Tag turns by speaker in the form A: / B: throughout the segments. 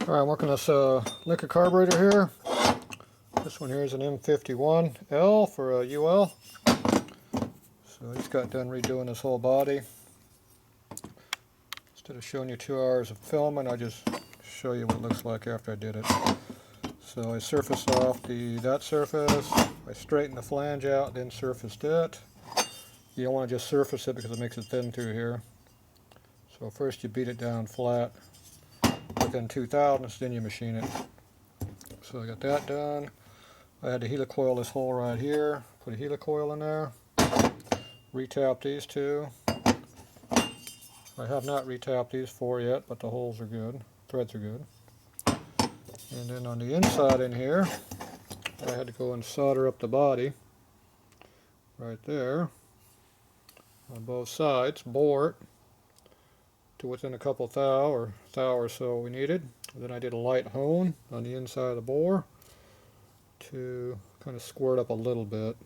A: Alright, I'm working this Linkert carburetor here. This one here is an M51L for a UL. So I just got done redoing this whole body. Instead of showing you 2 hours of filming, I just show you what it looks like after I did it. So I surfaced off that surface, I straightened the flange out, then surfaced it. You don't want to just surface it because it makes it thin through here. So first you beat it down flat within 2 thousandths, then you machine it. So I got that done. I had to helicoil this hole right here, put a helicoil in there, retap these two. I have not retapped these 4 yet, but the holes are good, threads are good. And then on the inside in here, I had to go and solder up the body right there on both sides, bore it to within a couple thou or so we needed. And then I did a light hone on the inside of the bore to kind of squirt up a little bit.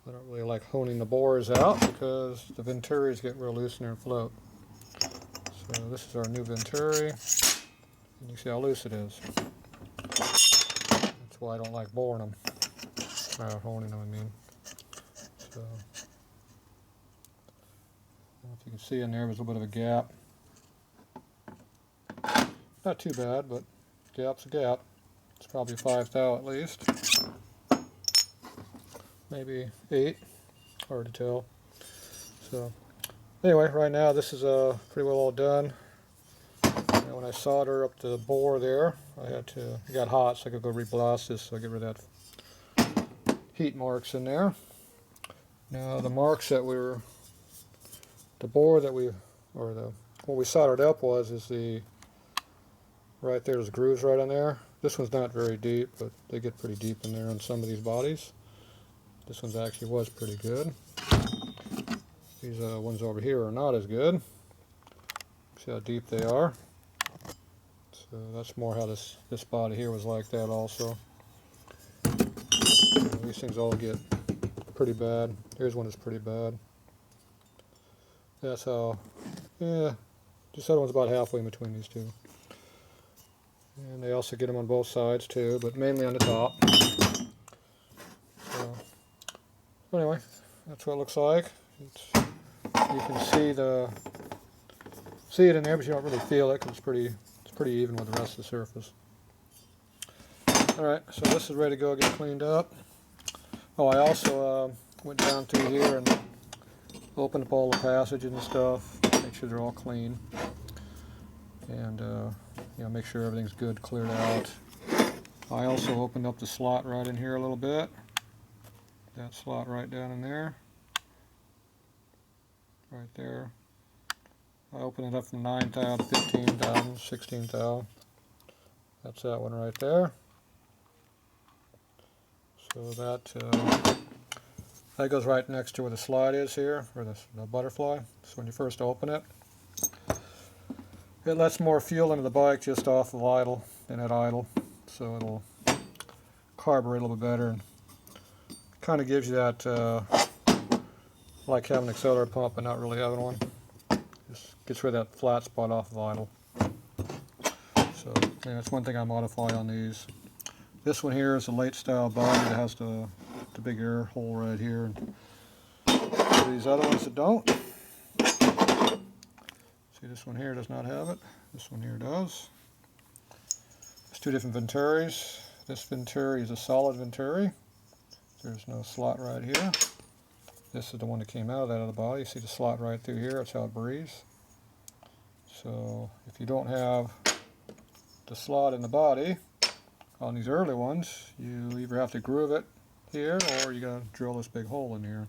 A: I don't really like honing the bores out because the venturis get real loose in there and float. So this is our new venturi. And you see how loose it is. That's why I don't like boring them. Honing them, I mean. So, if you can see in there's a little bit of a gap. Not too bad, but gap's a gap. It's probably 5 thou at least. Maybe 8. Hard to tell. So, anyway, right now this is pretty well all done. And when I solder up the bore there, it got hot, so I could go reblast this, so I get rid of that heat marks in there. Now the marks that what we soldered up right there's grooves right on there. This one's not very deep, but they get pretty deep in there on some of these bodies. This one's actually was pretty good. These ones over here are not as good. See how deep they are. So that's more how this body here was like that also. These things all get pretty bad. Here's one that's pretty bad. That's how, yeah, just that one's about halfway in between these two. And they also get them on both sides too, but mainly on the top. So anyway, that's what it looks like. You can see it in there, but you don't really feel it because it's pretty even with the rest of the surface. Alright, so this is ready to go get cleaned up. Oh, I also went down through here and opened up all the passages and stuff, make sure they're all clean, and make sure everything's good, cleared out. I also opened up the slot right in here a little bit. That slot right down in there, right there. I opened it up from 9 thou to 15 thou, 16 thou. That's that one right there. So that goes right next to where the slide is here, or the butterfly. So when you first open it, it lets more fuel into the bike just off of idle than at idle. So it'll carburate a little bit better and kind of gives you that, like having an accelerator pump but not really having one. Just gets rid of that flat spot off of idle. So yeah, that's one thing I modify on these. This one here is a late style body that has the big air hole right here. And these other ones that don't. See, this one here does not have it. This one here does. There's 2 different venturis. This venturi is a solid venturi. There's no slot right here. This is the one that came out of that other body. You see the slot right through here. That's how it breathes. So if you don't have the slot in the body on these early ones, you either have to groove it here or you gotta drill this big hole in here,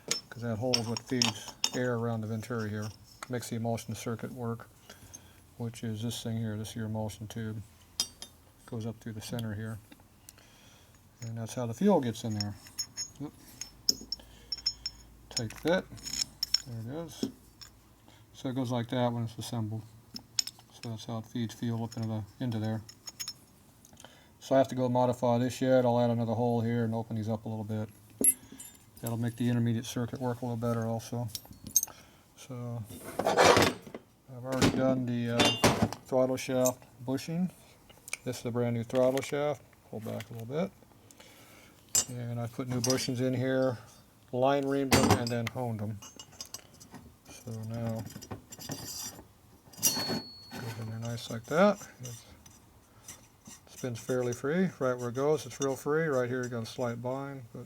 A: because that hole is what feeds air around the venturi here. Makes the emulsion circuit work, which is this thing here, this here emulsion tube. Goes up through the center here. And that's how the fuel gets in there. Oop. Tight fit. There it is. So it goes like that when it's assembled. So that's how it feeds fuel up into there. So I have to go modify this yet. I'll add another hole here and open these up a little bit. That'll make the intermediate circuit work a little better also. So I've already done the throttle shaft bushing. This is a brand new throttle shaft. Pull back a little bit. And I put new bushings in here, line reamed them, and then honed them. So now, goes in there nice like that. It spins fairly free. Right where it goes, it's real free. Right here, you got a slight bind, but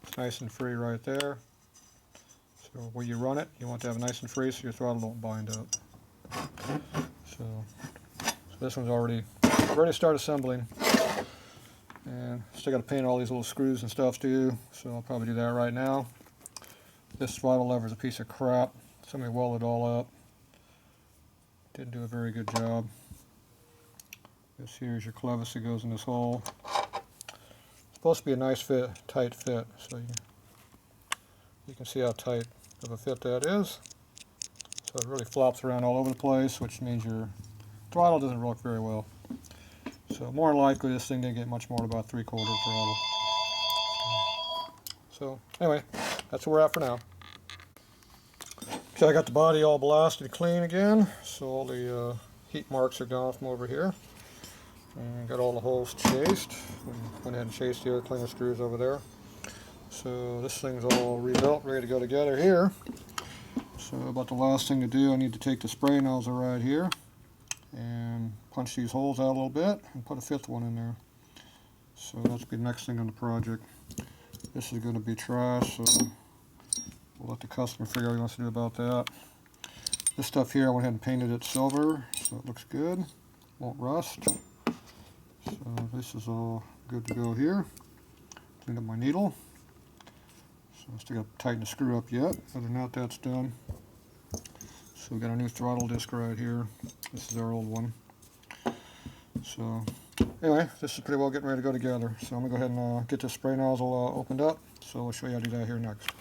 A: it's nice and free right there. So where you run it, you want to have it nice and free so your throttle don't bind up. So this one's already ready to start assembling. And still got to paint all these little screws and stuff too, so I'll probably do that right now. This throttle lever is a piece of crap. Somebody welded it all up. Didn't do a very good job. This here is your clevis that goes in this hole. It's supposed to be a nice fit, tight fit, so you can see how tight of a fit that is. So it really flops around all over the place, which means your throttle doesn't work very well. So more than likely this thing didn't get much more than about 3/4 throttle. So anyway, that's where we're at for now. Okay, I got the body all blasted clean again, so all the heat marks are gone from over here. And got all the holes chased. Went ahead and chased the air cleaner screws over there. So this thing's all rebuilt, ready to go together here. So about the last thing to do, I need to take the spray nozzle right here and punch these holes out a little bit and put a 5th one in there. So that's the next thing on the project. This is going to be trash, so we'll let the customer figure out what he wants to do about that. This stuff here, I went ahead and painted it silver, so it looks good, won't rust. So this is all good to go here. Clean up my needle. So I still got to tighten the screw up yet. Other than that, that's done. So we got our new throttle disc right here. This is our old one. So anyway, this is pretty well getting ready to go together. So I'm going to go ahead and get this spray nozzle opened up. So I'll show you how to do that here next.